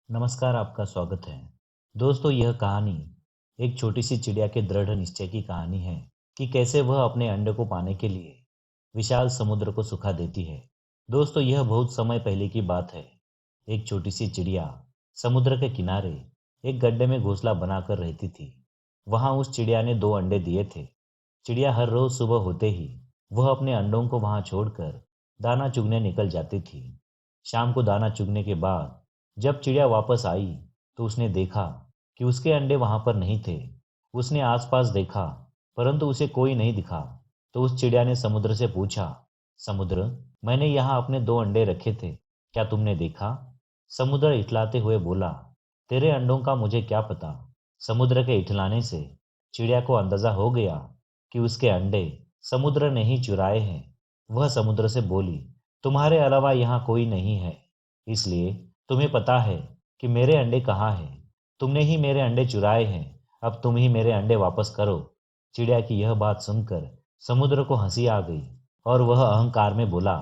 नमस्कार, आपका स्वागत है। दोस्तों, यह कहानी एक छोटी सी चिड़िया के दृढ़ निश्चय की कहानी है कि कैसे वह अपने अंडे को पाने के लिए विशाल समुद्र को सुखा देती है। दोस्तों, यह बहुत समय पहले की बात है। एक छोटी सी चिड़िया समुद्र के किनारे एक गड्ढे में घोंसला बनाकर रहती थी। वहां उस चिड़िया ने 2 अंडे दिए थे। चिड़िया हर रोज सुबह होते ही वह अपने अंडों को वहां छोड़कर दाना चुगने निकल जाती थी। शाम को दाना चुगने के बाद जब चिड़िया वापस आई तो उसने देखा कि उसके अंडे वहां पर नहीं थे। उसने आसपास देखा, परंतु उसे कोई नहीं दिखा। तो उस चिड़िया ने समुद्र से पूछा, समुद्र, मैंने यहाँ अपने 2 अंडे रखे थे, क्या तुमने देखा? समुद्र इठलाते हुए बोला, तेरे अंडों का मुझे क्या पता। समुद्र के इठलाने से चिड़िया को अंदाजा हो गया कि उसके अंडे समुद्र ने ही चुराए हैं। वह समुद्र से बोली, तुम्हारे अलावा यहाँ कोई नहीं है, इसलिए तुम्हें पता है कि मेरे अंडे कहाँ हैं। तुमने ही मेरे अंडे चुराए हैं। अब तुम ही मेरे अंडे वापस करो। चिड़िया की यह बात सुनकर समुद्र को हंसी आ गई और वह अहंकार में बोला,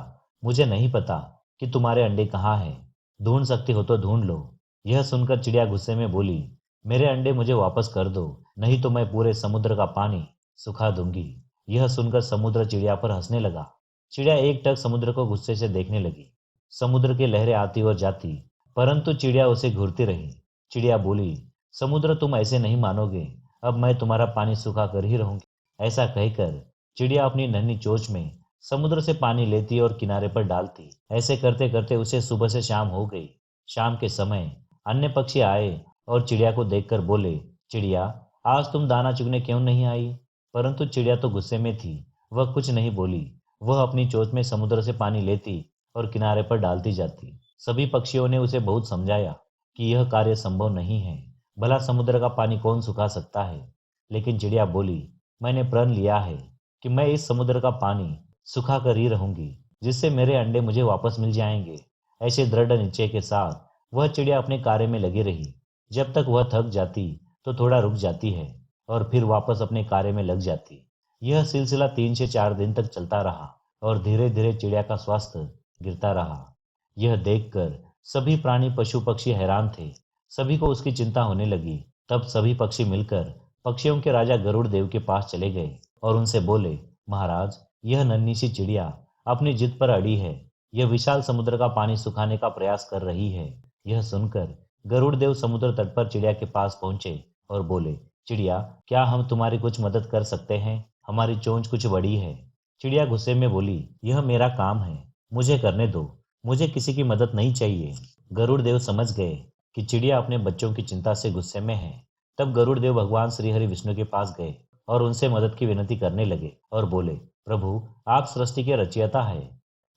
मुझे नहीं पता कि तुम्हारे अंडे कहाँ हैं। ढूंढ सकते हो तो ढूंढ लो। यह सुनकर चिड़िया गुस्से में बोली, मेरे अंडे मुझे वापस कर दो, नहीं तो मैं पूरे समुद्र का पानी सुखा दूंगी। यह सुनकर समुद्र चिड़िया पर हंसने लगा। चिड़िया एक टक समुद्र को गुस्से से देखने लगी। समुद्र की लहरें आती और जाती, परंतु चिड़िया उसे घूरती रही। चिड़िया बोली, समुद्र, तुम ऐसे नहीं मानोगे। अब मैं तुम्हारा पानी सुखा कर ही रहूंगी। ऐसा कहकर चिड़िया अपनी नन्ही चोंच में समुद्र से पानी लेती और किनारे पर डालती। ऐसे करते करते उसे सुबह से शाम हो गई। शाम के समय अन्य पक्षी आए और चिड़िया को देखकर बोले, चिड़िया, आज तुम दाना चुगने क्यों नहीं आई? परंतु चिड़िया तो गुस्से में थी। वह कुछ नहीं बोली। वह अपनी चोंच में समुद्र से पानी लेती और किनारे पर डालती जाती। सभी पक्षियों ने उसे बहुत समझाया कि यह कार्य संभव नहीं है। भला समुद्र का पानी कौन सुखा सकता है? लेकिन चिड़िया बोली, मैंने प्रण लिया है कि मैं इस समुद्र का पानी सुखा कर ही रहूंगी, जिससे मेरे अंडे मुझे वापस मिल जाएंगे। ऐसे दृढ़ निश्चय के साथ वह चिड़िया अपने कार्य में लगी रही। जब तक वह थक जाती तो थोड़ा रुक जाती है और फिर वापस अपने कार्य में लग जाती। यह सिलसिला 3 से 4 दिन तक चलता रहा और धीरे धीरे चिड़िया का स्वास्थ्य गिरता रहा। यह देखकर सभी प्राणी पशु पक्षी हैरान थे। सभी को उसकी चिंता होने लगी। तब सभी पक्षी मिलकर पक्षियों के राजा गरुड़ देव के पास चले गए और उनसे बोले, महाराज, यह नन्ही सी चिड़िया अपनी जिद पर अड़ी है। यह विशाल समुद्र का पानी सुखाने का प्रयास कर रही है। यह सुनकर गरुड़ देव समुद्र तट पर चिड़िया के पास पहुंचे और बोले, चिड़िया, क्या हम तुम्हारी कुछ मदद कर सकते हैं? हमारी चोंच कुछ बड़ी है। चिड़िया गुस्से में बोली, यह मेरा काम है, मुझे करने दो। मुझे किसी की मदद नहीं चाहिए। गरुड़ देव समझ गए कि चिड़िया अपने बच्चों की चिंता से गुस्से में है। तब गरुड़ देव भगवान श्री हरि विष्णु के पास गए और उनसे मदद की विनती करने लगे और बोले, प्रभु, आप सृष्टि के रचयिता है।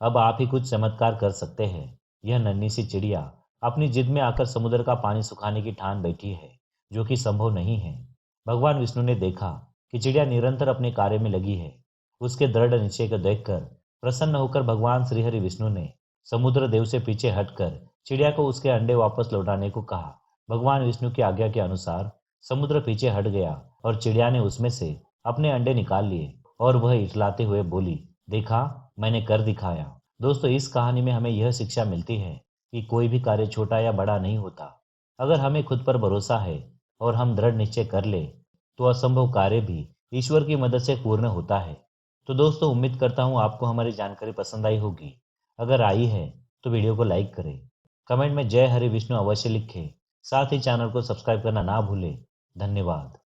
अब आप ही कुछ चमत्कार कर सकते हैं। यह नन्ही सी चिड़िया अपनी जिद में आकर समुद्र का पानी सुखाने की ठान बैठी है, जो कि संभव नहीं है। भगवान विष्णु ने देखा कि चिड़िया निरंतर अपने कार्य में लगी है। उसके दृढ़ निश्चय को देखकर प्रसन्न होकर भगवान श्रीहरि विष्णु ने समुद्र देव से पीछे हटकर चिड़िया को उसके अंडे वापस लौटाने को कहा। भगवान विष्णु की आज्ञा के अनुसार समुद्र पीछे हट गया और चिड़िया ने उसमें से अपने अंडे निकाल लिए और वह इठलाते हुए बोली, देखा, मैंने कर दिखाया। दोस्तों, इस कहानी में हमें यह शिक्षा मिलती है कि कोई भी कार्य छोटा या बड़ा नहीं होता। अगर हमें खुद पर भरोसा है और हम दृढ़ निश्चय कर ले तो असंभव कार्य भी ईश्वर की मदद से पूर्ण होता है। तो दोस्तों, उम्मीद करता हूँ आपको हमारी जानकारी पसंद आई होगी। अगर आई है तो वीडियो को लाइक करें, कमेंट में जय हरि विष्णु अवश्य लिखें। साथ ही चैनल को सब्सक्राइब करना ना भूलें। धन्यवाद।